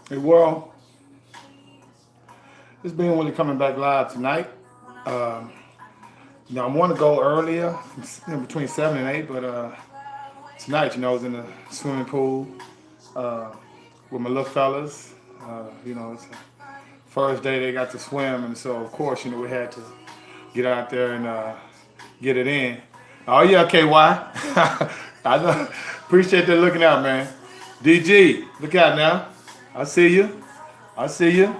Hey, world, it's been really coming back live tonight. Um, I want to go earlier, between 7 and 8, but tonight, I was in the swimming pool uh, with my little fellas. It's the first day they got to swim, and so, of course, we had to get out there and get it in. Oh, yeah, KY. I know. Appreciate that looking out, man. DG, look out now. I see you. I see you.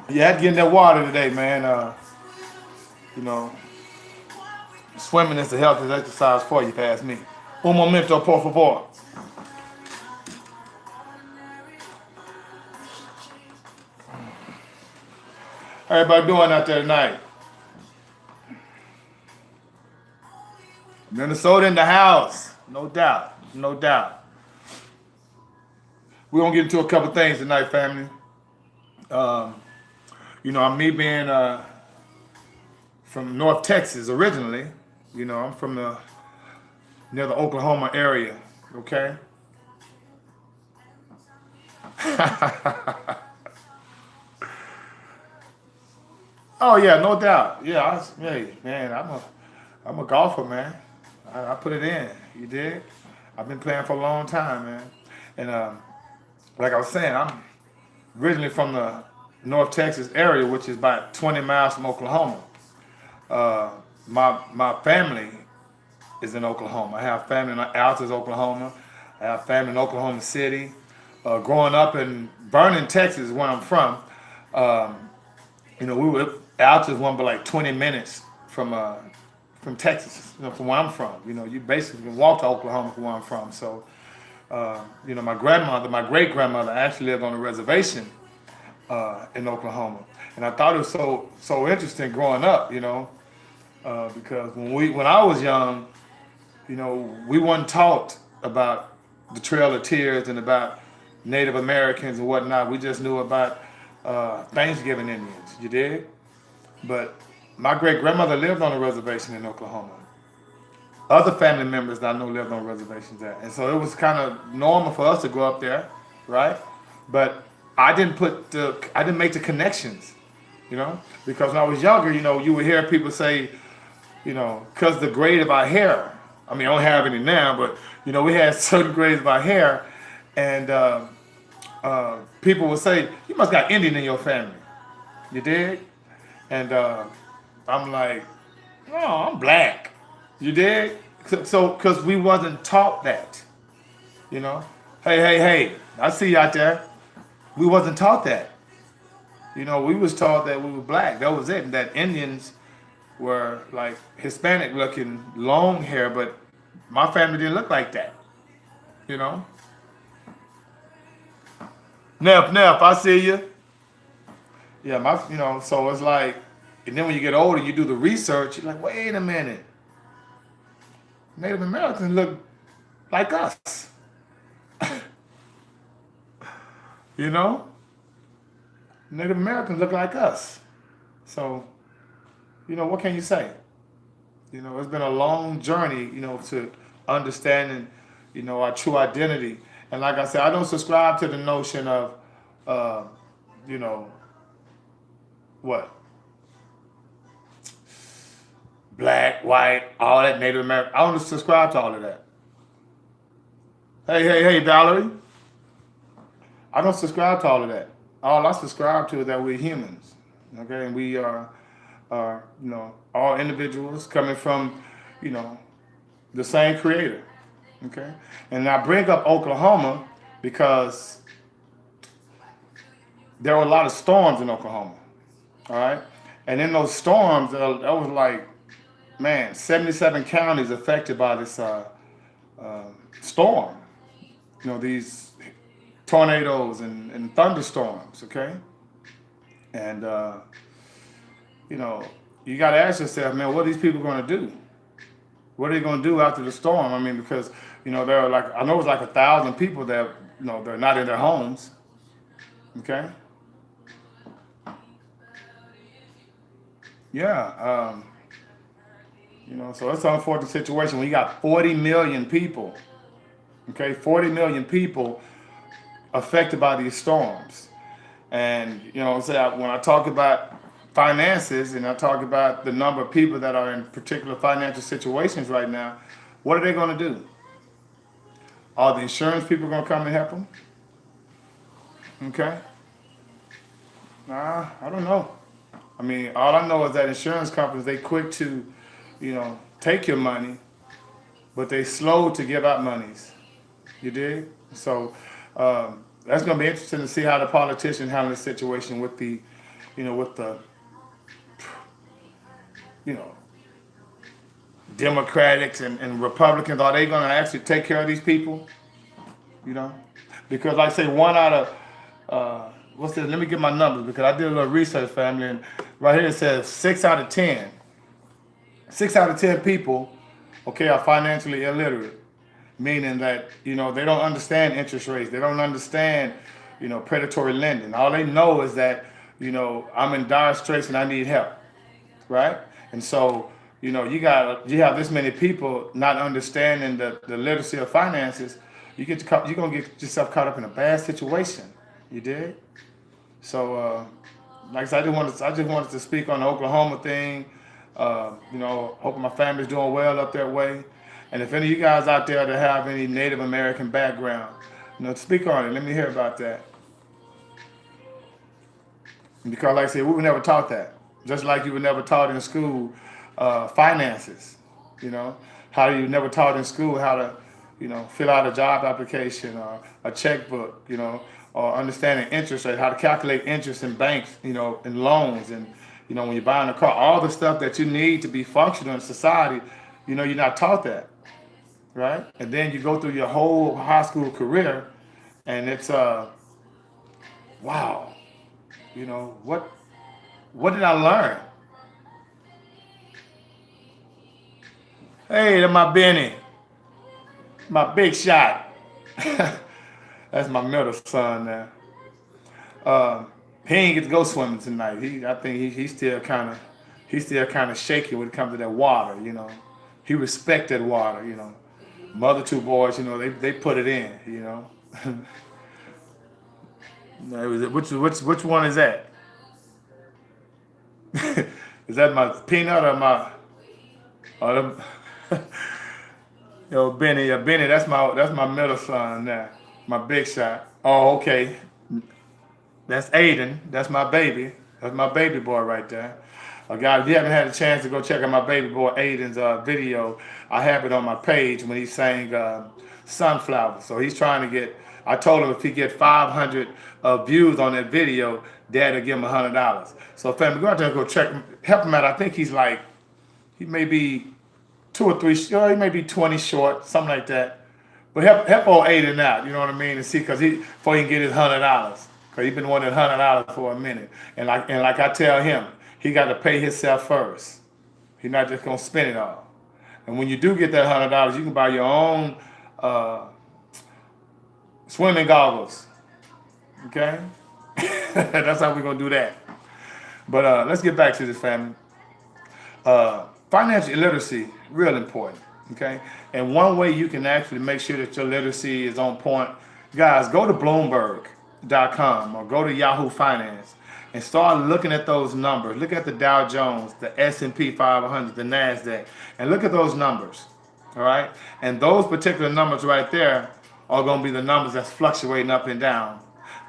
You had to get in that water today, man. You know, Swimming is the healthiest exercise for you, past me. Un momento, por favor. How everybody doing out there tonight? Minnesota in the house. No doubt. No doubt. We're going to get into a couple things tonight, family. Um, I'm me being from North Texas originally. I'm from near the Oklahoma area. Okay? Oh, yeah, no doubt. Yeah, hey, man, I'm a golfer, man. I put it in. You dig? I've been playing for a long time, man. And like I was saying, I'm originally from the North Texas area, which is about 20 miles from Oklahoma. Uh, my family is in Oklahoma. I have family in Altus, Oklahoma. I have family in Oklahoma City. Growing up in Vernon, Texas, where I'm from, um, we were Altus one, but like 20 minutes from Texas, from where I'm from. You basically can walk to Oklahoma from where I'm from. So, my great grandmother actually lived on a reservation in Oklahoma, and I thought it was so interesting growing up. Because when I was young, we weren't taught about the Trail of Tears and about Native Americans and whatnot. We just knew about Thanksgiving Indians. You did, but my great grandmother lived on a reservation in Oklahoma. Other family members that I know lived on reservations there, and so it was kind of normal for us to go up there, right? But I didn't make the connections, because when I was younger, you would hear people say, because the grade of our hair. I mean, I don't have any now, but we had certain grades of our hair, and people would say, "You must got Indian in your family." You dig? And I'm like, "No, I'm black." You dig? So, because we wasn't taught that, you know. Hey! I see you out there. We wasn't taught that. We was taught that we were black. That was it. And that Indians were like Hispanic looking, long hair, but my family didn't look like that. You know. Neff, I see you. Yeah, so it's like, and then when you get older, you do the research. You're like, wait a minute, Native Americans look like us. you know, Native Americans look like us. So, what can you say? It's been a long journey, to understanding, our true identity. And like I said, I don't subscribe to the notion of, uh, you know, what? Black, white, all that Native American. I don't subscribe to all of that. Hey, Valerie. I don't subscribe to all of that. All I subscribe to is that we're humans. Okay, and we are all individuals coming from, the same creator. Okay? And I bring up Oklahoma because there were a lot of storms in Oklahoma. All right? And in those storms, that was like, man, 77 counties affected by this storm. These tornadoes and thunderstorms, okay? And, you know, you got to ask yourself, man, what are these people going to do? What are they going to do after the storm? I mean, because, there are like, I know it's like 1,000 people that, they're not in their homes, okay? Yeah, so it's an unfortunate situation when you got 40 million people, okay? 40 million people affected by these storms. And you know, when I talk about finances and I talk about the number of people that are in particular financial situations right now, what are they going to do? Are the insurance people going to come and help them? Okay. Nah, I don't know. I mean, all I know is that insurance companies, they quick to, take your money, but they slow to give out monies. You dig? So that's going to be interesting to see how the politicians handle the situation with the you know, Democrats and Republicans. Are they going to actually take care of these people? You know, because like I say, one out of what's this? Let me get my numbers because I did a little research, family, and right here it says 6 out of 10. 6 out of 10 people, okay, are financially illiterate, meaning that they don't understand interest rates, they don't understand predatory lending. All they know is that I'm in dire straits and I need help, right? And so you have this many people not understanding the literacy of finances. You're gonna get yourself caught up in a bad situation. You did. So like I said, I just wanted to speak on the Oklahoma thing. Hoping my family's doing well up that way. And if any of you guys out there that have any Native American background, speak on it. Let me hear about that. Because like I said, we were never taught that. Just like you were never taught in school finances. How you never taught in school how to, fill out a job application or a checkbook, or understanding interest rate, how to calculate interest in banks, in loans, and when you're buying a car, all the stuff that you need to be functional in society, you're not taught that, right? And then you go through your whole high school career, and it's wow, what did I learn? Hey, that's my Benny, my big shot. That's my middle son now. He ain't get to go swimming tonight. I think he's still kind of shaky when it comes to that water. He respect that water. Mother two boys, they put it in. Which one is that? Is that my peanut or my? Or the, yo, Benny, Benny, that's my middle son now, my big shot. Oh, okay. That's Aiden. That's my baby. That's my baby boy right there. Guys, if you haven't had a chance to go check out my baby boy Aiden's video, I have it on my page when he sang Sunflower. So he's trying to get, I told him if he get 500 views on that video, Dad will give him $100. So family, go out there and go check him, help him out. I think he may be 2 or 3, he may be 20 short, something like that. But help old Aiden out, you know what I mean? And see, before he can get his $100. Because he's been wanting $100 for a minute. And like I tell him, he got to pay himself first. He's not just going to spend it all. And when you do get that $100, you can buy your own swimming goggles. Okay? That's how we're going to do that. But let's get back to this, family. Financial literacy, real important. Okay? And one way you can actually make sure that your literacy is on point, guys, go to Bloomberg.com or go to Yahoo Finance and start looking at those numbers. Look at the Dow Jones, the S&P 500, the NASDAQ, and look at those numbers, all right? And those particular numbers right there are going to be the numbers that's fluctuating up and down.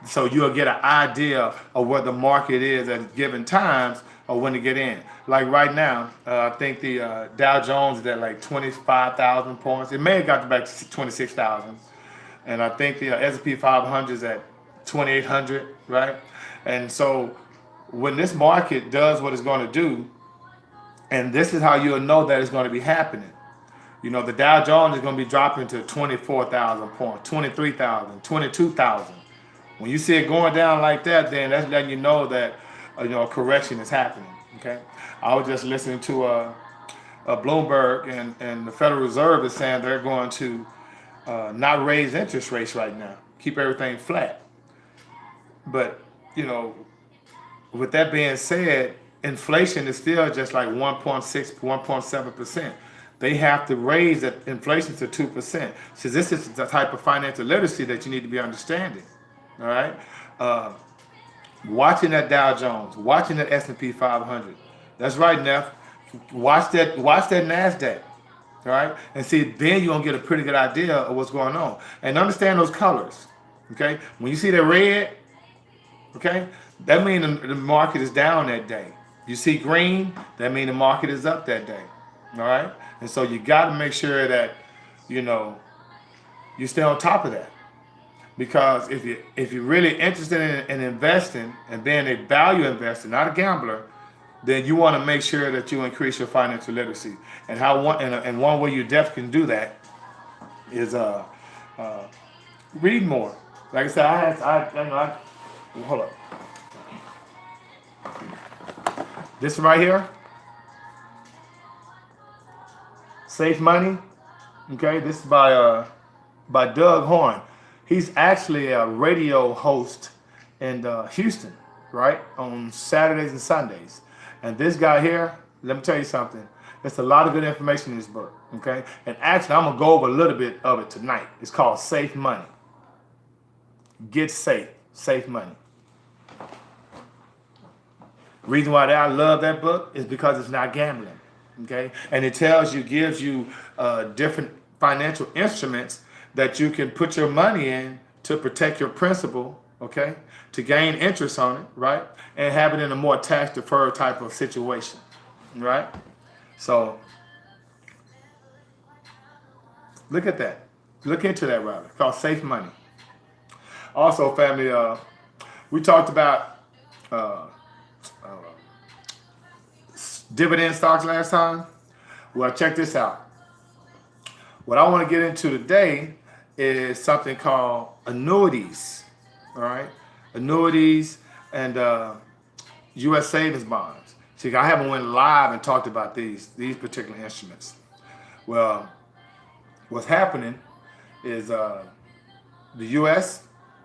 So you'll get an idea of where the market is at given times or when to get in. Like right now, I think the Dow Jones is at like 25,000 points. It may have got back to 26,000. And I think the S&P 500 is at 2,800, right? And so when this market does what it's going to do, and this is how you'll know that it's going to be happening. The Dow Jones is going to be dropping to 24,000 points, 23,000, 22,000. When you see it going down like that, then that's letting you know that a correction is happening. Okay, I was just listening to a Bloomberg, and the Federal Reserve is saying they're going to not raise interest rates right now, keep everything flat. But with that being said, inflation is still just like 1.6, 1.7%. They have to raise that inflation to 2%. So this is the type of financial literacy that you need to be understanding. All right. Uh, Watching that Dow Jones, watching that S&P 500. That's right, Neff. Watch that Nasdaq. All right, and see, then you're gonna get a pretty good idea of what's going on, and understand those colors. Okay, when you see the red, okay, that means the market is down that day. You see green, that means the market is up that day. All right, and so you got to make sure that you know you stay on top of that. Because if you're really interested in investing and being a value investor, not a gambler, then you want to make sure that you increase your financial literacy. And one way you definitely can do that is uh, read more. Like I said, hold up. This right here, Safe Money. Okay, this is by Doug Horn. He's actually a radio host in Houston, right, on Saturdays and Sundays. And this guy here, let me tell you something. There's a lot of good information in this book, okay? And actually, I'm gonna go over a little bit of it tonight. It's called Safe Money. Get safe, safe money. Reason why I love that book is because it's not gambling, okay? And it gives you different financial instruments that you can put your money in to protect your principal, okay? To gain interest on it, right? And have it in a more tax deferred type of situation, right? So look at that. Look into that rather. It's called Safe Money. Also, family, we talked about dividend stocks last time. Well, check this out. What I want to get into today is something called annuities. All right, annuities and U.S. savings bonds. See, I haven't went live and talked about these particular instruments. Well, what's happening is the U.S.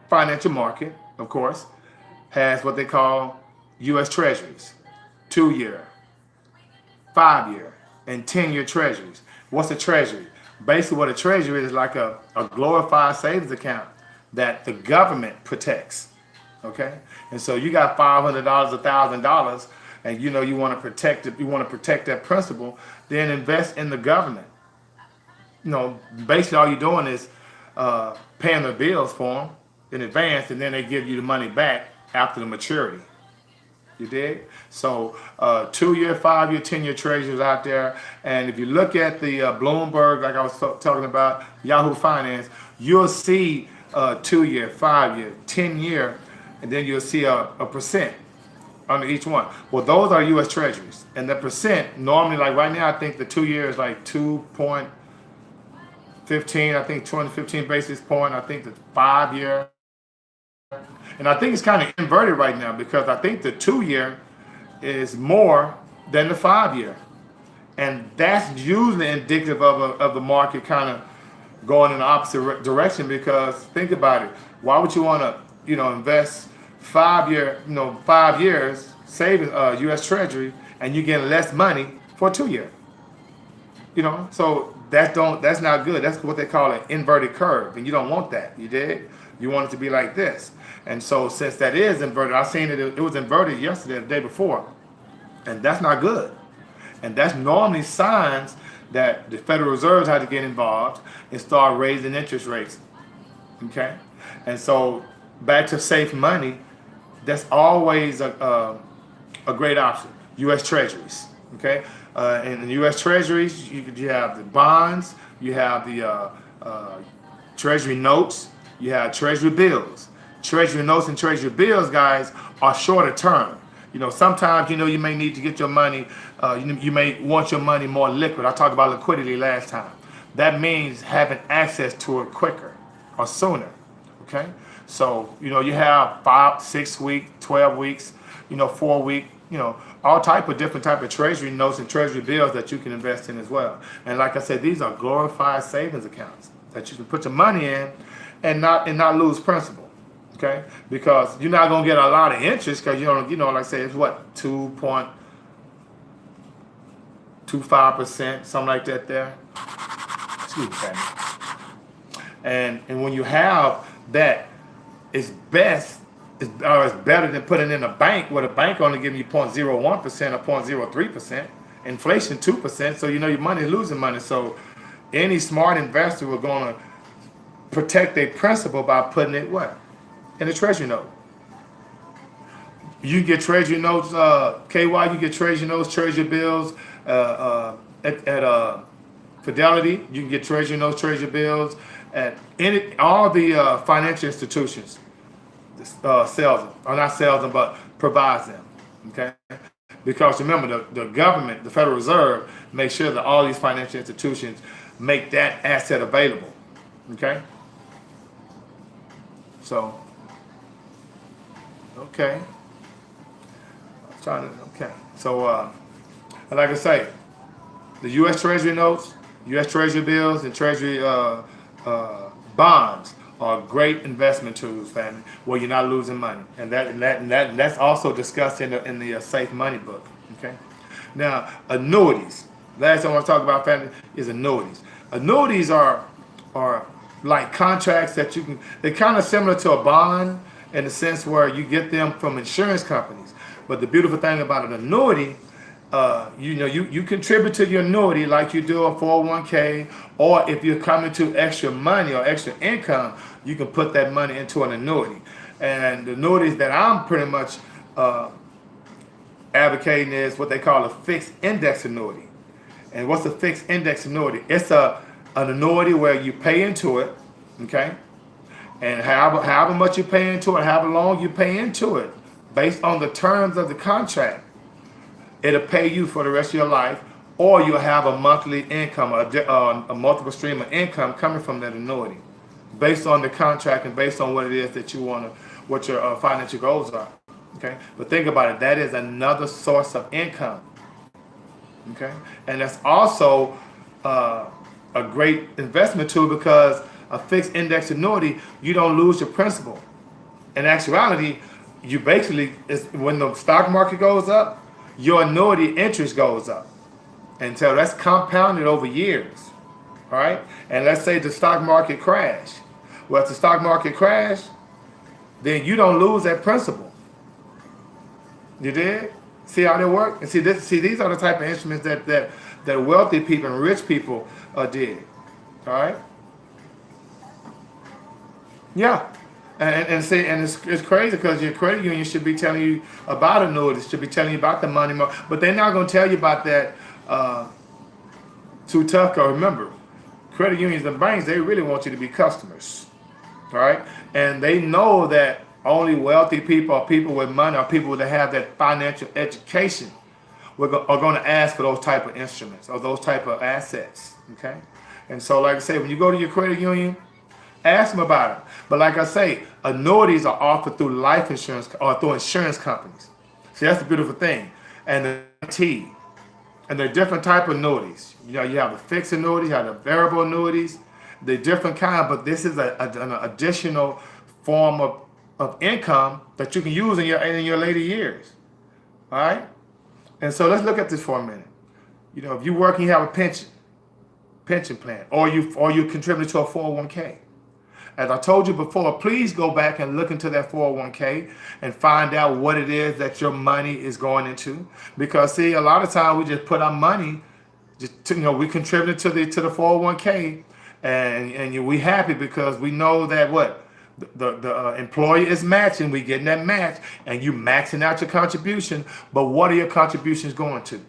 financial market, of course, has what they call U.S. Treasuries, 2-year, 5-year, and 10-year Treasuries. What's a Treasury? Basically, what a Treasury is like a glorified savings account that the government protects. Okay, and so you got $500, $1,000, and you know you want to protect it. You want to protect that principal. Then invest in the government. You know, basically all you're doing is paying their bills for them in advance, and then they give you the money back after the maturity. You dig? So 2-year, 5-year, 10-year treasuries out there. And if you look at the Bloomberg, like I was talking about, Yahoo Finance, you'll see 2-year, 5-year, 10-year, and then you'll see a percent under each one. Well, those are U.S. treasuries. And the percent, normally, like right now, I think the 2-year is like 2.15, I think 215 basis point. I think the 5-year. And I think it's kind of inverted right now because I think the 2-year is more than the 5-year. And that's usually indicative of the market kind of going in the opposite direction because think about it. Why would you want to, invest 5 years saving U.S. Treasury and you get less money for a 2-year? So that's not good. That's what they call an inverted curve, and you don't want that. You did. You want it to be like this. And so since that is inverted, I seen it was inverted yesterday, the day before, and that's not good. And that's normally signs that the Federal Reserve had to get involved and start raising interest rates. Okay, and so back to safe money, that's always a great option. U.S. Treasuries. Okay, and in U.S. Treasuries, you have the bonds, you have the Treasury notes, you have Treasury bills. Treasury notes and Treasury bills, guys, are shorter term. Sometimes, you may need to get your money, you may want your money more liquid. I talked about liquidity last time. That means having access to it quicker or sooner, okay? So, you have 5, 6 weeks, 12 weeks, 4 weeks, all different type of Treasury notes and Treasury bills that you can invest in as well. And like I said, these are glorified savings accounts that you can put your money in and not lose principal. Okay, because you're not gonna get a lot of interest because like I say, it's what 2.25%, something like that there. Excuse me, and when you have that, it's best, or it's better than putting in a bank where the bank only giving you 0.01% or 0.03%, inflation 2%. So you know your money is losing money. So any smart investor are going to protect their principal by putting it what? In a treasury note. You get treasury notes, KY. You get treasury notes, treasury bills at Fidelity. You can get treasury notes, treasury bills at all the financial institutions. Sells them, or not sells them, but provides them. Okay, because remember the government, the Federal Reserve, makes sure that all these financial institutions make that asset available. Okay, so okay. Okay, so like I say, the U.S. Treasury notes, U.S. Treasury bills, and Treasury bonds are great investment tools, family, where you're not losing money, and that's also discussed in the Safe Money book. Okay, now annuities. Last thing I want to talk about, family, is annuities. Annuities are like contracts that you can. They're kind of similar to a bond in the sense where you get them from insurance companies. But the beautiful thing about an annuity, you contribute to your annuity like you do a 401k, or if you're coming to extra money or extra income, you can put that money into an annuity. And the annuities that I'm pretty much advocating is what they call a fixed index annuity. And what's a fixed index annuity? It's an annuity where you pay into it, okay? And however much you pay into it, however long you pay into it, based on the terms of the contract, it'll pay you for the rest of your life, or you'll have a monthly income, a multiple stream of income coming from that annuity, based on the contract and based on what it is that you want to, what your financial goals are. Okay, but think about it. That is another source of income. Okay, and that's also a great investment tool because a fixed index annuity, you don't lose your principal. In actuality, you basically, when the stock market goes up, your annuity interest goes up. And so that's compounded over years. All right? And let's say the stock market crash. Well, if the stock market crash, then you don't lose that principal. You did? See how they work? And see these are the type of instruments that wealthy people and rich people did. All right? Yeah. And it's crazy because your credit union should be telling you about annuities, should be telling you about the money market, but they're not going to tell you about that too tough. Because remember, credit unions and banks, they really want you to be customers, all right? And they know that only wealthy people or people with money or people that have that financial education are going to ask for those type of instruments or those type of assets, okay? And so, like I say, when you go to your credit union, ask them about it. But like I say, annuities are offered through life insurance or through insurance companies. See, that's the beautiful thing. And the T. And there are different type of annuities. You know, you have the fixed annuities, you have the variable annuities. They're different kind, but this is an additional form of income that you can use in your later years. All right? And so let's look at this for a minute. You know, if you work and you have a pension plan, or you contribute to a 401k. As I told you before, please go back and look into that 401k and find out what it is that your money is going into. Because see, a lot of times we just put our money, we contribute to the 401k, and we happy because we know that what the employer is matching, we getting that match, and you maxing out your contribution. But what are your contributions going to?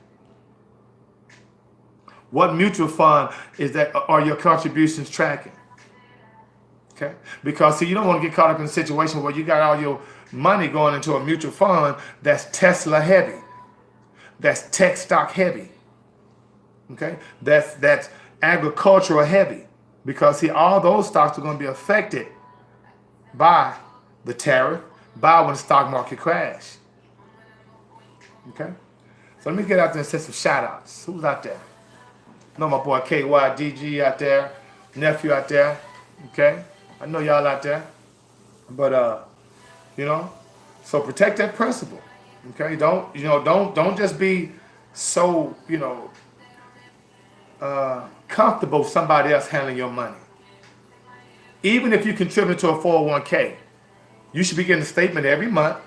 What mutual fund are your contributions tracking? Okay, because see, you don't want to get caught up in a situation where you got all your money going into a mutual fund that's Tesla heavy, that's tech stock heavy. Okay, that's agricultural heavy, because see, all those stocks are going to be affected by the tariff, by when the stock market crash. Okay, so let me get out there and set some shout outs. Who's out there? I know my boy KYDG out there, nephew out there. Okay. I know y'all out there, but so protect that principle. Okay, don't just be so comfortable with somebody else handling your money. Even if you contribute to a 401k, You should be getting a statement every month.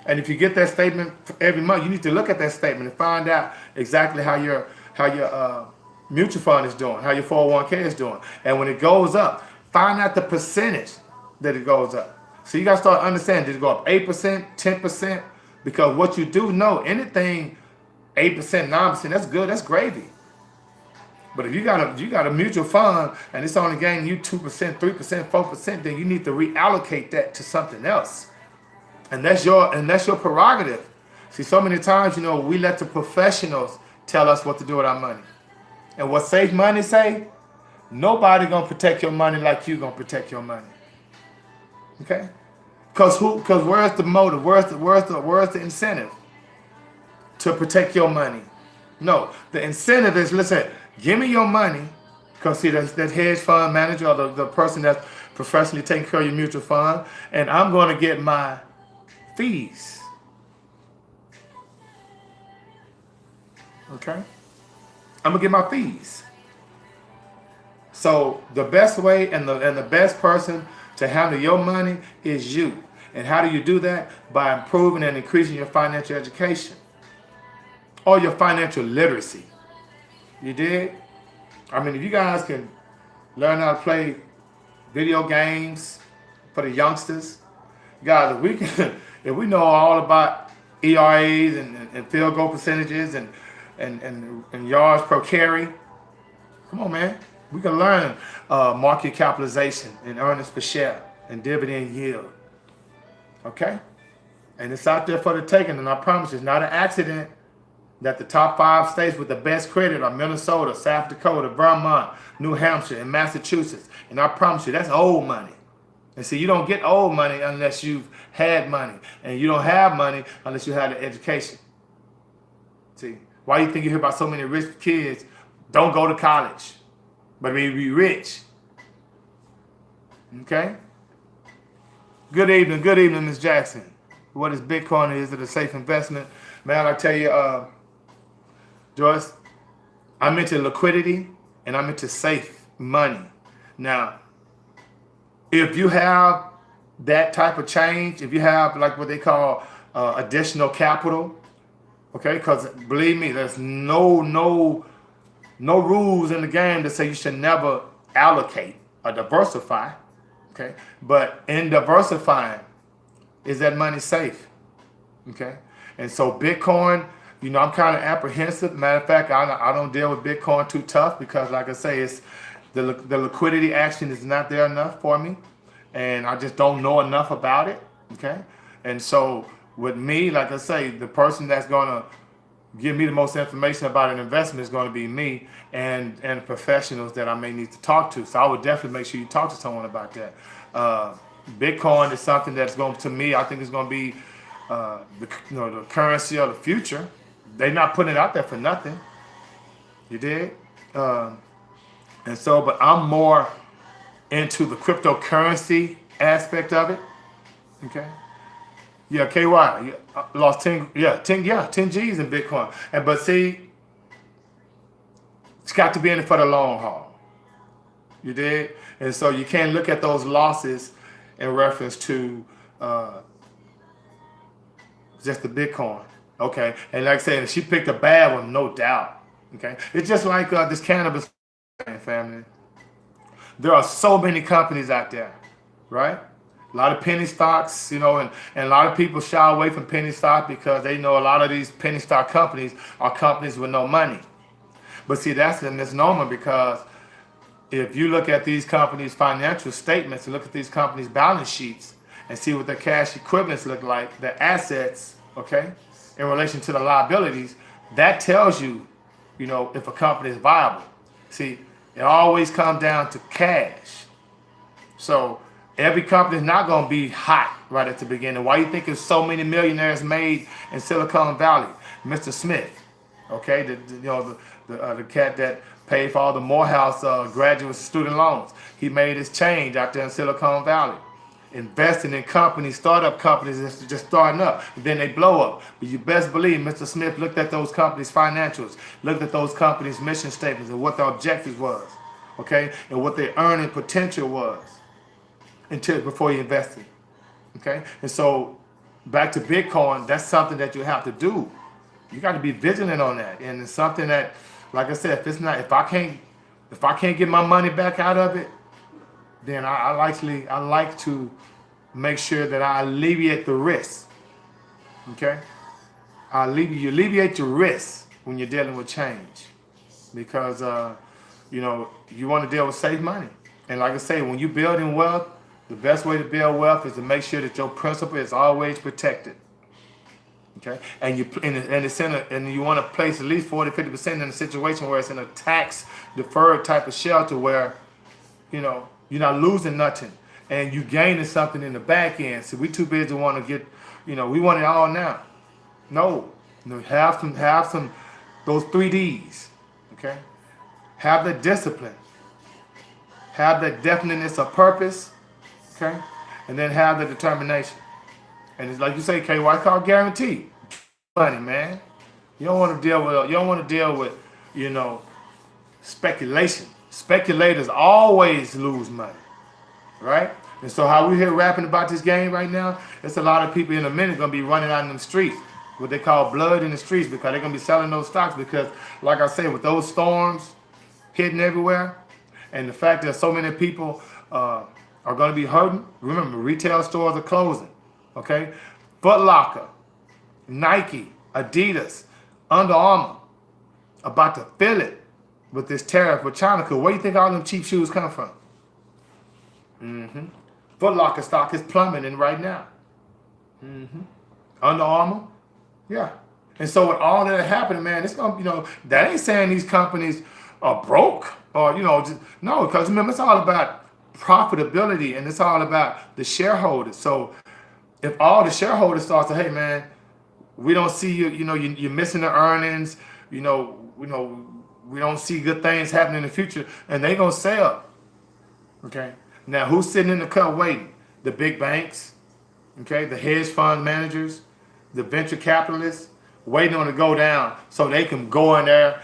And if you get that statement every month, you need to look at that statement and find out exactly how your mutual fund is doing, how your 401k is doing. And when it goes up, find out the percentage that it goes up. So you got to start understanding, did it go up 8%, 10%? Because what you do know, anything 8%, 9%, that's good, that's gravy. But if you got a mutual fund and it's only gaining you 2%, 3%, 4%, then you need to reallocate that to something else. And that's your prerogative. See, so many times, we let the professionals tell us what to do with our money. And what Safe Money say, nobody gonna protect your money like you gonna protect your money. Okay? Because where's the motive? Where's the incentive to protect your money? No, the incentive is, listen, give me your money, because see, that hedge fund manager or the person that's professionally taking care of your mutual fund, and I'm going to get my fees. Okay? I'm going to get my fees. So the best way and the best person to handle your money is you. And how do you do that? By improving and increasing your financial education or your financial literacy. You did? I mean, if you guys can learn how to play video games for the youngsters, guys, if we know all about ERAs and field goal percentages and yards per carry, come on, man. We can learn market capitalization and earnings per share and dividend yield. Okay? And it's out there for the taking, and I promise you, it's not an accident that the top 5 states with the best credit are Minnesota, South Dakota, Vermont, New Hampshire, and Massachusetts. And I promise you, that's old money. And see, you don't get old money unless you've had money. And you don't have money unless you have the education. See, why do you think you hear about so many rich kids don't go to college, but they be rich? Okay? Good evening, Ms. Jackson. What is Bitcoin? Is it a safe investment? Man, I tell you, Joyce, I'm into liquidity and I'm into safe money. Now, if you have that type of change, if you have like what they call additional capital, okay, because believe me, there's no rules in the game that say you should never allocate or diversify, okay? But in diversifying, is that money safe? Okay? And so Bitcoin, I'm kind of apprehensive. Matter of fact, I don't deal with Bitcoin too tough because, like I say, it's the liquidity action is not there enough for me, and I just don't know enough about it. Okay, and so with me, like I say, the person that's gonna give me the most information about an investment is going to be me and professionals that I may need to talk to. So I would definitely make sure you talk to someone about that. Bitcoin is something that's going to me. I think it's going to be the currency of the future. They're not putting it out there for nothing. You dig? And so, but I'm more into the cryptocurrency aspect of it. Okay. Yeah, KY. Yeah, I lost 10 G's in Bitcoin. But see, it's got to be in it for the long haul. You did? And so you can't look at those losses in reference to just the Bitcoin. Okay. And like I said, she picked a bad one, no doubt. Okay. It's just like this cannabis family. There are so many companies out there, right? A lot of penny stocks, and a lot of people shy away from penny stock because they know a lot of these penny stock companies are companies with no money. But see, that's a misnomer, because if you look at these companies' financial statements and look at these companies' balance sheets and see what their cash equivalents look like, their assets, okay, in relation to the liabilities, that tells you, if a company is viable. See, it always comes down to cash. So every company is not going to be hot right at the beginning. Why do you think there's so many millionaires made in Silicon Valley? Mr. Smith, okay, the cat that paid for all the Morehouse graduate student loans. He made his change out there in Silicon Valley, investing in companies, startup companies that's just starting up, and then they blow up. But you best believe Mr. Smith looked at those companies' financials, looked at those companies' mission statements and what their objectives was, okay, and what their earning potential was before he invested. Okay, and so back to Bitcoin, that's something that you have to do. You got to be vigilant on that, and it's something that, like I said, if it's not, if I can't get my money back out of it, then I like to make sure that I alleviate the risk. Okay, you alleviate the risk when you're dealing with change, because you know, you want to deal with safe money. And like I say, when you building wealth, the best way to build wealth is to make sure that your principal is always protected. Okay, and and you want to place at least 40-50% in a situation where it's in a tax deferred type of shelter where, you know, you're not losing nothing and you gaining something in the back end. So we too busy to want to get, you know, we want it all now. No, have some those 3Ds. Okay, have the discipline, have the definiteness of purpose. Okay, and then have the determination. And it's like you say, KY, called guarantee money, man. You don't want to deal with, you know, speculation. Speculators always lose money, right? And so how we here rapping about this game right now, it's a lot of people in a minute gonna be running out in the streets, what they call blood in the streets, because they're gonna be selling those stocks because, like I say, with those storms hitting everywhere, and the fact that so many people are gonna be hurting. Remember, retail stores are closing. Okay, Foot Locker, Nike, Adidas, Under Armour about to fill it with this tariff with China. Cause where do you think all them cheap shoes come from? Foot Locker stock is plummeting right now. Under Armour, yeah. And so with all that happening, man, it's gonna, you know, that ain't saying these companies are broke or, you know, just, no, because remember, it's all about profitability and it's all about the shareholders. So if all the shareholders start to, hey man, we don't see you, you know, you're missing the earnings, you know, we don't see good things happening in the future, and they gonna sell. Okay. Now who's sitting in the cut waiting? The big banks, okay, the hedge fund managers, the venture capitalists, waiting on it to go down so they can go in there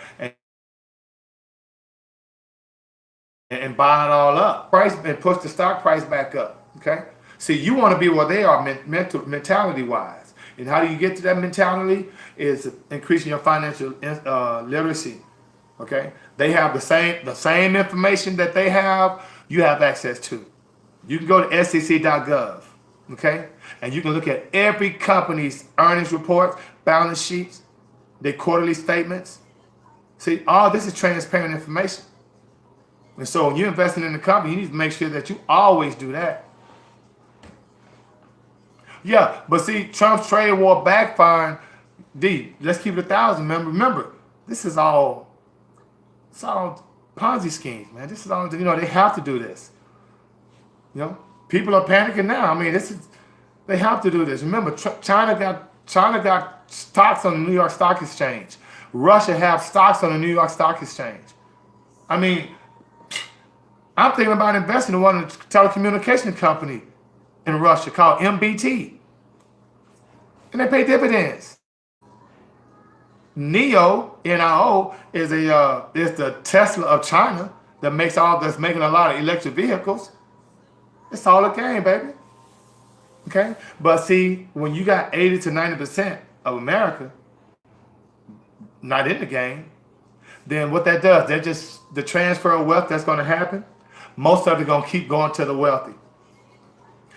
and buy it all up. Price and push the stock price back up. Okay. See, you want to be where they are mentality-wise. And how do you get to that mentality? Is increasing your financial literacy. Okay? They have the same information that they have, you have access to. You can go to sec.gov. Okay? And you can look at every company's earnings reports, balance sheets, their quarterly statements. See, all this is transparent information. And so when you're investing in the company, you need to make sure that you always do that. Yeah, but see, Trump's trade war backfiring. Let's keep it 1,000. Remember, it's all Ponzi schemes, man. This is all, you know, they have to do this. You know, people are panicking now. I mean, they have to do this. Remember, China got stocks on the New York Stock Exchange. Russia have stocks on the New York Stock Exchange. I mean, I'm thinking about investing in one of the telecommunication company in Russia called MBT. And they pay dividends. NIO is the Tesla of China that's making a lot of electric vehicles. It's all a game, baby. Okay? But see, when you got 80 to 90% of America not in the game, then what that does, the transfer of wealth that's going to happen, most of it going to keep going to the wealthy.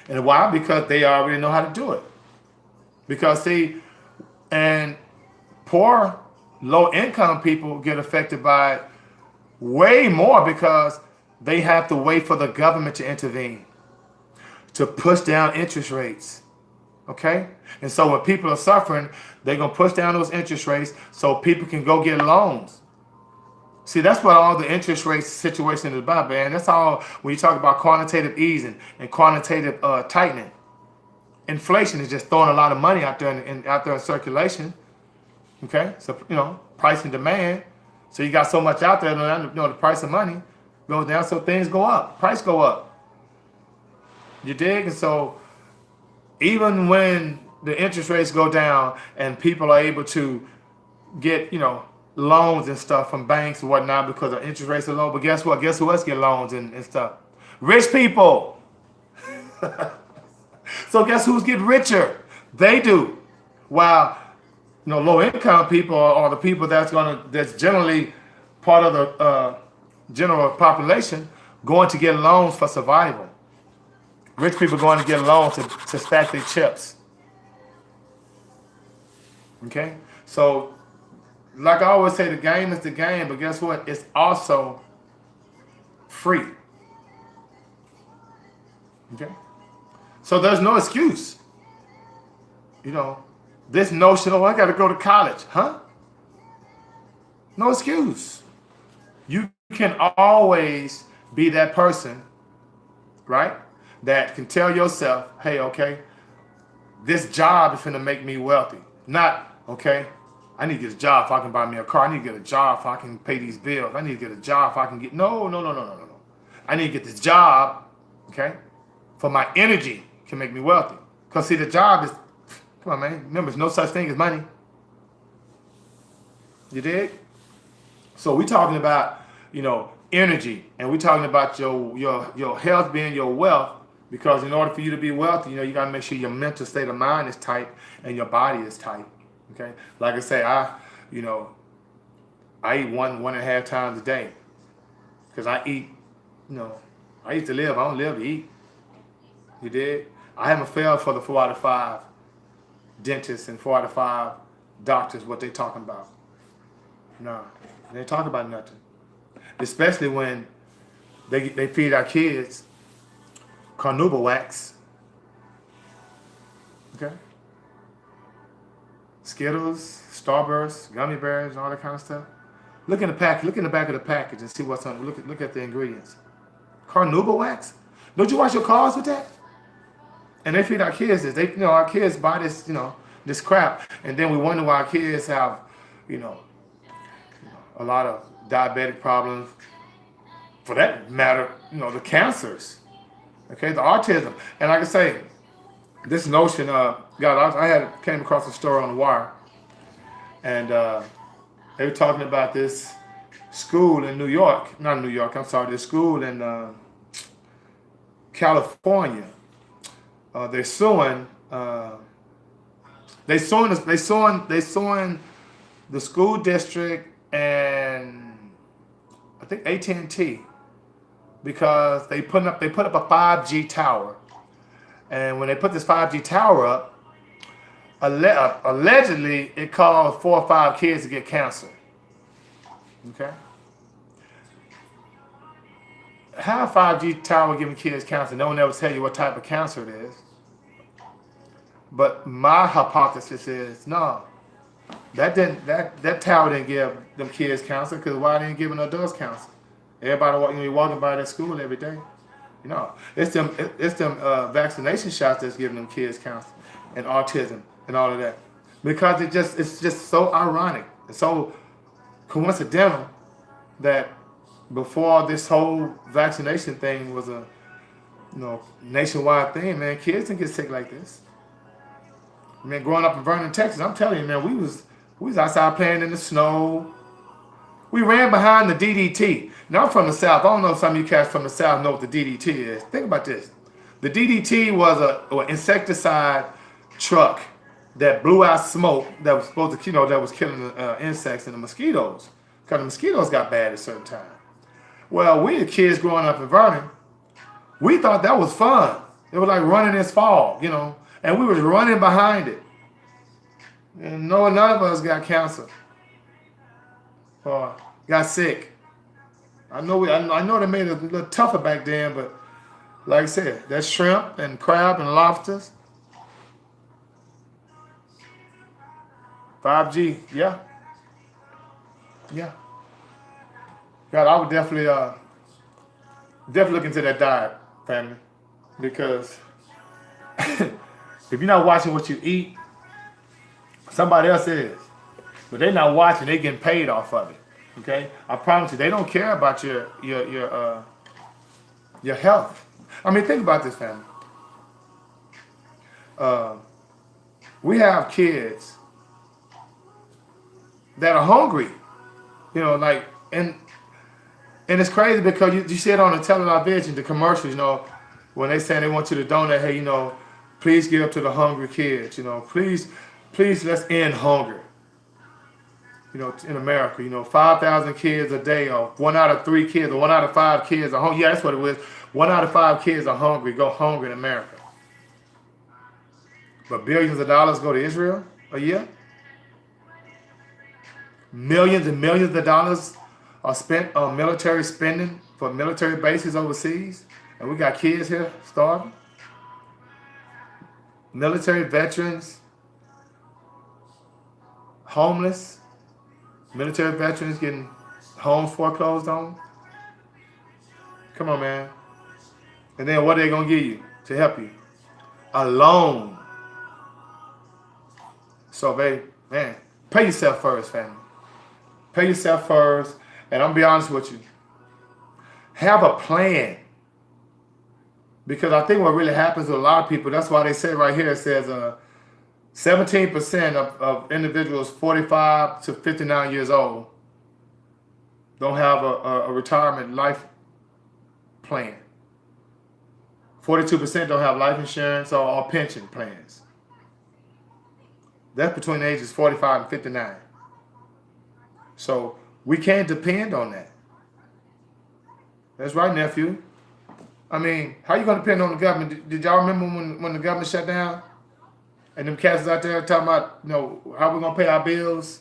And why? Because they already know how to do it. Because see, and poor, low-income people get affected by it way more because they have to wait for the government to intervene, to push down interest rates. Okay? And so when people are suffering, they're going to push down those interest rates so people can go get loans. See, that's what all the interest rate situation is about, man. That's all when you talk about quantitative easing and quantitative tightening. Inflation is just throwing a lot of money out there in circulation. Okay, so you know, price and demand. So you got so much out there, you know, the price of money goes down, so things go up, price go up. You dig? And so even when the interest rates go down and people are able to get, you know, loans and stuff from banks and whatnot because the interest rates are low, but guess what? Guess who else get loans and stuff? Rich people. So guess who's getting richer? They do. While low income people are the people that's generally part of the general population going to get loans for survival. Rich people going to get loans to stack their chips. Okay? So, like I always say, the game is the game, but guess what? It's also free. Okay? So there's no excuse. This notion, I got to go to college. Huh? No excuse. You can always be that person, right? That can tell yourself, hey, okay, this job is going to make me wealthy. Not, okay, I need to get a job if I can buy me a car. I need to get a job if I can pay these bills. I need to get a job if I can get, no. I need to get this job, okay, for my energy can make me wealthy. Because see, the job is, come on, man, remember, there's no such thing as money. You dig? So we're talking about, energy, and we're talking about your health being your wealth, because in order for you to be wealthy, you got to make sure your mental state of mind is tight and your body is tight. Okay? Like I say, I eat 1.5 times a day, because I eat, I eat to live. I don't live to eat. You did? I haven't failed for the 4 out of 5 dentists and 4 out of 5 doctors what they talking about. No, they ain't talking about nothing. Especially when they feed our kids carnauba wax. Okay? Skittles, Starburst, gummy bears, all that kind of stuff. Look in the pack. Look in the back of the package and see what's on. Look at the ingredients. Carnauba wax. Don't you wash your cars with that? And they feed our kids this. Our kids buy this, this crap, and then we wonder why our kids have, a lot of diabetic problems. For that matter, the cancers. Okay, the autism, and like I say, this notion. I came across a story on the wire, and they were talking about this school in New York. Not New York. I'm sorry. This school in California. They're suing. They suing the school district and I think AT&T, because they put up a 5G tower, and when they put this 5G tower up, allegedly it caused 4 or 5 kids to get cancer. Okay. How a 5G tower giving kids cancer? No one ever tell you what type of cancer it is. But my hypothesis is no. That tower didn't give them kids cancer, because why didn't give them adults cancer? Everybody walking by that school every day. It's them vaccination shots that's giving them kids cancer and autism and all of that. Because it's just so ironic. It's so coincidental that before this whole vaccination thing was a nationwide thing, man, kids didn't get sick like this. I mean, growing up in Vernon, Texas, I'm telling you, man, we was outside playing in the snow. We ran behind the DDT. Now, I'm from the South. I don't know if some of you cats from the South know what the DDT is. Think about this. The DDT was an insecticide truck that blew out smoke that was supposed to, that was killing the insects and the mosquitoes, because the mosquitoes got bad at a certain time. Well, we the kids growing up in Vernon, we thought that was fun. It was like running this fall, and we was running behind it. And none of us got cancer or got sick. I know they made it a little tougher back then, but like I said, that shrimp and crab and lobsters. 5G, yeah. God, I would definitely look into that diet, family, because if you're not watching what you eat, somebody else is, but they're not watching. They're getting paid off of it. Okay, I promise you, they don't care about your health. I mean, think about this, family. We have kids that are hungry, and it's crazy because you see it on the television, the commercials, when they say they want you to donate, hey, Please give to the hungry kids. You know, please, please let's end hunger. You know, in America, you know, 5,000 kids a day, or 1 out of 3 kids, or 1 out of 5 kids are hungry. Yeah, that's what it was. 1 out of 5 kids are hungry, go hungry in America. But billions of dollars go to Israel a year. Millions and millions of dollars are spent on military spending for military bases overseas. And we got kids here starving. Military veterans, homeless. Military veterans getting homes foreclosed on. Come on, man. And then what are they going to give you to help you? A loan. So, baby, man, pay yourself first, family. Pay yourself first. And I'm going to be honest with you. Have a plan. Because I think what really happens with a lot of people, that's why they say right here, it says 17% of individuals 45 to 59 years old don't have a retirement life plan. 42% don't have life insurance or pension plans. That's between the ages 45 and 59. So we can't depend on that. That's right, nephew. I mean, how you going to depend on the government? Did y'all remember when the government shut down? And them cats was out there talking about, you know, how we're going to pay our bills?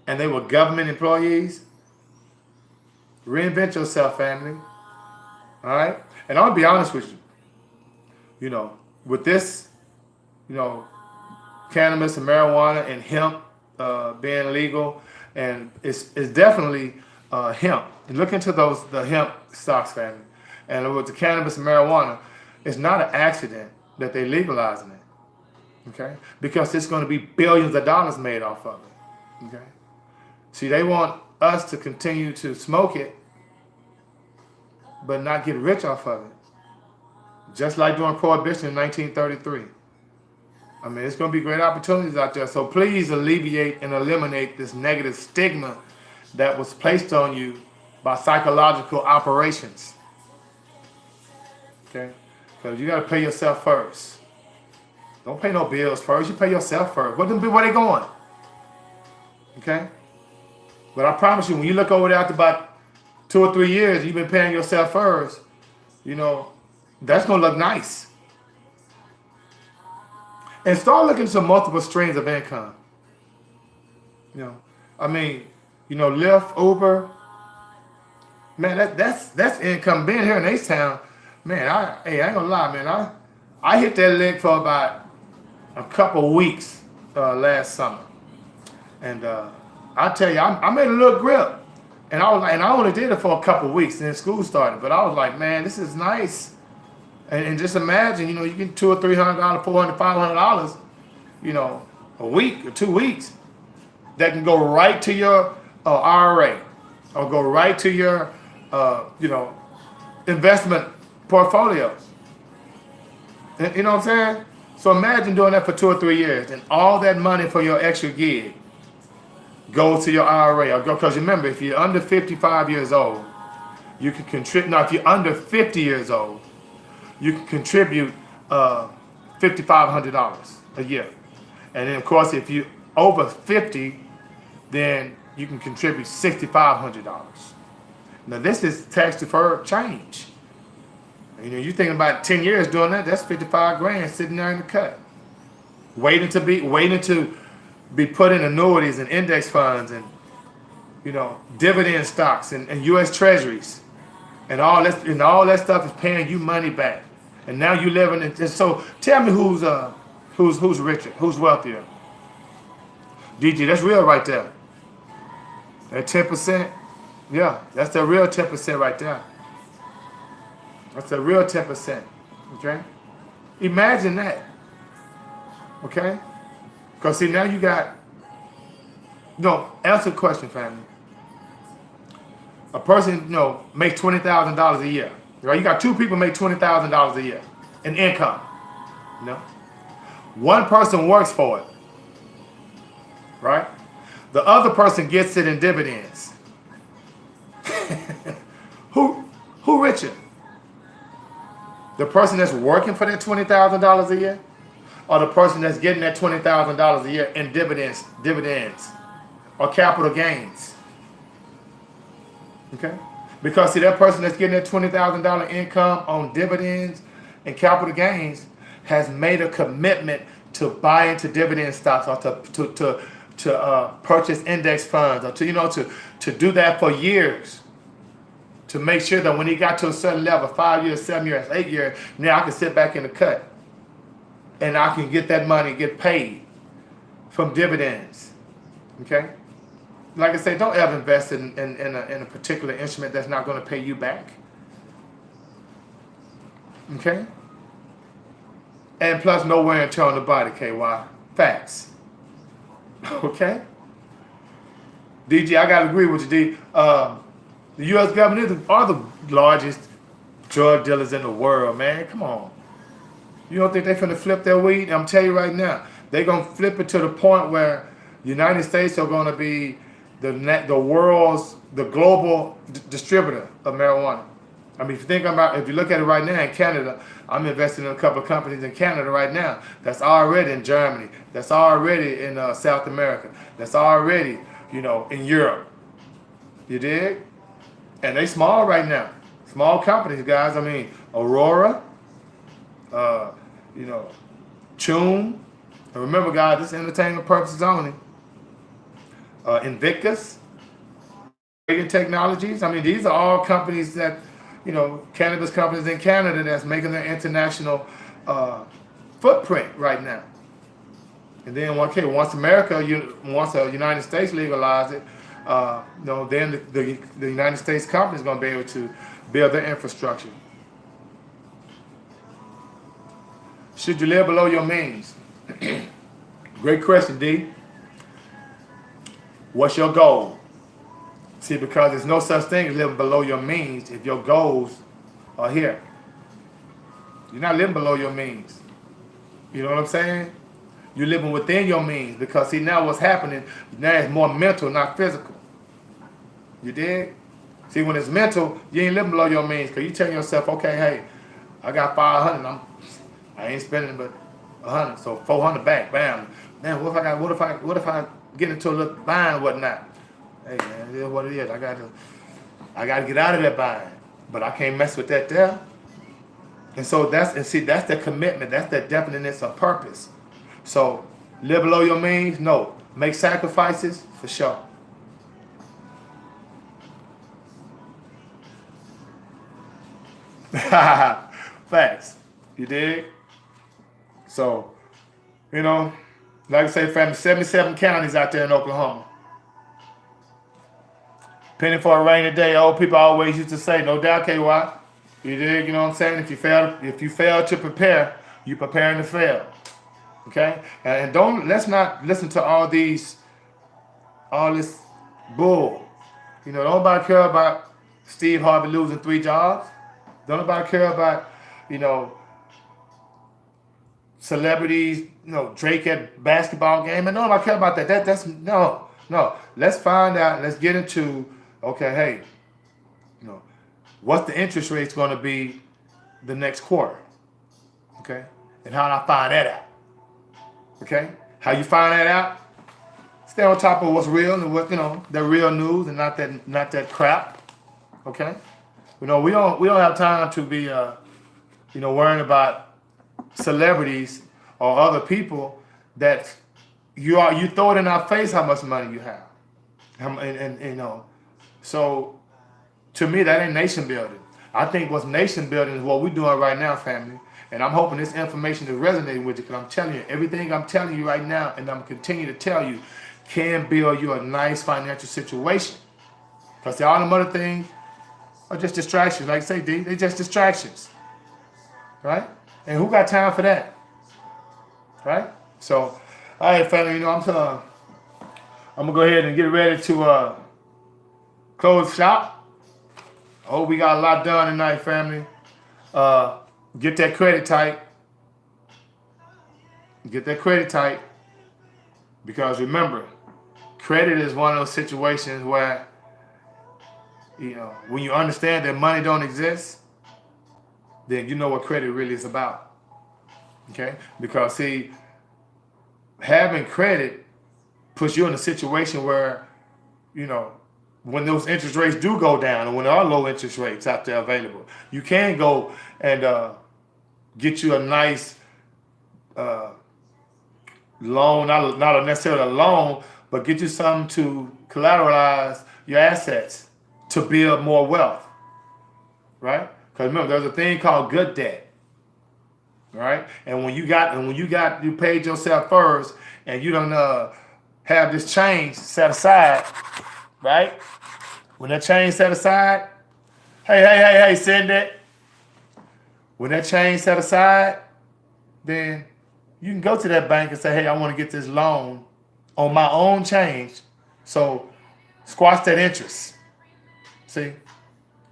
And they were government employees. Reinvent yourself, family. All right? And I'll be honest with you. You know, with this, you know, cannabis and marijuana and hemp being legal, and it's definitely hemp. And look into the hemp stocks, family. And with the cannabis and marijuana, it's not an accident that they're legalizing it. Okay? Because it's going to be billions of dollars made off of it. Okay? See, they want us to continue to smoke it, but not get rich off of it. Just like during Prohibition in 1933. I mean, it's going to be great opportunities out there. So please alleviate and eliminate this negative stigma that was placed on you by psychological operations. Okay? Because you got to pay yourself first. Don't pay no bills first. You pay yourself first. Where they going? Okay? But I promise you, when you look over there after about 2 or 3 years, you've been paying yourself first, you know, that's going to look nice. And start looking for multiple streams of income. You know, I mean, you know, Lyft, Uber, man, that's income. Being here in H-Town, man, I ain't gonna lie, man, I hit that lick for about a couple weeks last summer, and I tell you, I made a little grip, and I was like, and I only did it for a couple weeks, and then school started. But I was like, man, this is nice. And just imagine, you know, you get $200 or $300, $400, $500, you know, a week or 2 weeks that can go right to your IRA or go right to your, you know, investment portfolio. And, you know what I'm saying? So imagine doing that for 2 or 3 years, and all that money for your extra gig goes to your IRA. Because remember, if you're under 55 years old, you can contribute. Now, if you're under 50 years old, you can contribute $5,500 a year. And then, of course, if you're over 50, then you can contribute $6,500. Now, this is tax-deferred change. You know, you're thinking about 10 years doing that, that's 55 grand sitting there in the cut. Waiting to be put in annuities and index funds and, you know, dividend stocks and U.S. Treasuries. And all that stuff is paying you money back. And now you living in. And so tell me who's richer, who's wealthier. DG, that's real right there. That 10%, yeah, that's the real 10% right there. That's the real 10%. Okay? Imagine that. Okay? Because see, now you got. No, answer the question, family. A person, you know, makes $20,000 a year. Right? You got 2 people make $20,000 a year in income. You know? One person works for it. Right? The other person gets it in dividends. Who richer? The person that's working for that $20,000 a year? or the person that's getting that $20,000 a year in dividends, or capital gains. Okay? Because see, that person that's getting that $20,000 income on dividends and capital gains has made a commitment to buy into dividend stocks, or to purchase index funds, or to do that for years, to make sure that when he got to a certain level, 5 years, 7 years, 8 years, now I can sit back in the cut and I can get that money, get paid from dividends. Okay? Like I say, don't ever invest in a particular instrument that's not going to pay you back. Okay? And plus, no wear and tear on the body, KY. Facts. Okay? DG, I got to agree with you, D. The U.S. government are the largest drug dealers in the world, man. Come on. You don't think they're finna flip their weed? I'm telling you right now, they're going to flip it to the point where the United States are going to be the world's, the global distributor of marijuana. I mean, if you look at it right now in Canada, I'm investing in a couple of companies in Canada right now that's already in Germany, that's already in South America, that's already, in Europe. You dig? And they small right now. Small companies, guys. I mean, Aurora, Tune. And remember, guys, this is entertainment purposes only. Invictus, Reagan Technologies. I mean, these are all companies that, cannabis companies in Canada that's making their international footprint right now. And then, once the United States legalize it, then the United States company is going to be able to build their infrastructure. Should you live below your means? Great question, D. What's your goal? See, because there's no such thing as living below your means if your goals are here. You're not living below your means. You know what I'm saying? You're living within your means, because see, now what's happening, now it's more mental, not physical. You dig? See, when it's mental, you ain't living below your means, because you telling yourself, okay, hey, I got 500, I ain't spending but 100, so 400 back, bam. Man, what if I get into a little bind or whatnot? Hey man, it is what it is. I gotta get out of that bind. But I can't mess with that there. And so that's the commitment, that's the definiteness of purpose. So live below your means? No. Make sacrifices? For sure. Facts. You dig? So, like I say, family, 77 counties out there in Oklahoma. Penny for a rainy day, old people always used to say, no doubt, KY. You dig? You know what I'm saying? If you fail to prepare, you're preparing to fail. Okay? And let's not listen to all this bull. Don't nobody care about Steve Harvey losing 3 jobs. Don't nobody care about, celebrities, Drake at basketball game. And nobody care about that. That's no. Let's find out, let's get into, okay, hey, what's the interest rate's gonna be the next quarter? Okay? And how do I find that out? Okay? How you find that out? Stay on top of what's real and what, the real news, and not that crap. Okay? We don't have time to be worrying about celebrities or other people that you throw it in our face how much money you have. So to me, that ain't nation building. I think what's nation building is what we're doing right now, family. And I'm hoping this information is resonating with you, because I'm telling you, everything I'm telling you right now, and I'm continue to tell you, can build you a nice financial situation. Because all them other things are just distractions. Like I say, D, they're just distractions. Right? And who got time for that? Right? So, all right, family, I'm going to go ahead and get ready to close shop. I hope we got a lot done tonight, family. Get that credit tight. Get that credit tight. Because remember, credit is one of those situations where, when you understand that money don't exist, then you know what credit really is about. Okay, because see, having credit puts you in a situation where, you know, when those interest rates do go down, and when there are low interest rates out there available, you can go and get you a nice uh, loan, not necessarily a loan, but get you something to collateralize your assets to build more wealth, right? Because remember, there's a thing called good debt, right? And you paid yourself first, and you don't have this change set aside, right? When that change set aside, hey, send it. When that change set aside, then you can go to that bank and say, hey, I want to get this loan on my own change. So squash that interest. See,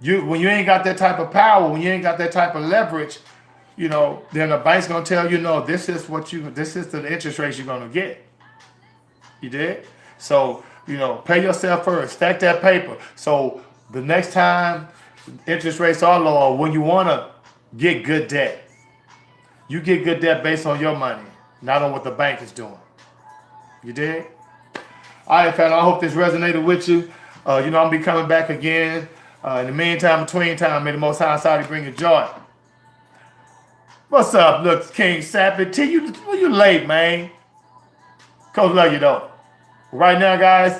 when you ain't got that type of power, when you ain't got that type of leverage, you know, then the bank's gonna tell you, no, this is the interest rate you're gonna get. You did? So, you know, pay yourself first, stack that paper. So the next time interest rates are low, or when you wanna get good debt, you get good debt based on your money, not on what the bank is doing. You did? All right, fella, I hope this resonated with you. You know, I'll be coming back again. In the meantime, between time, may the Most High Saudi bring you joy. What's up, look, King Sappy? You late, man. Coach love you, though. Right now, guys,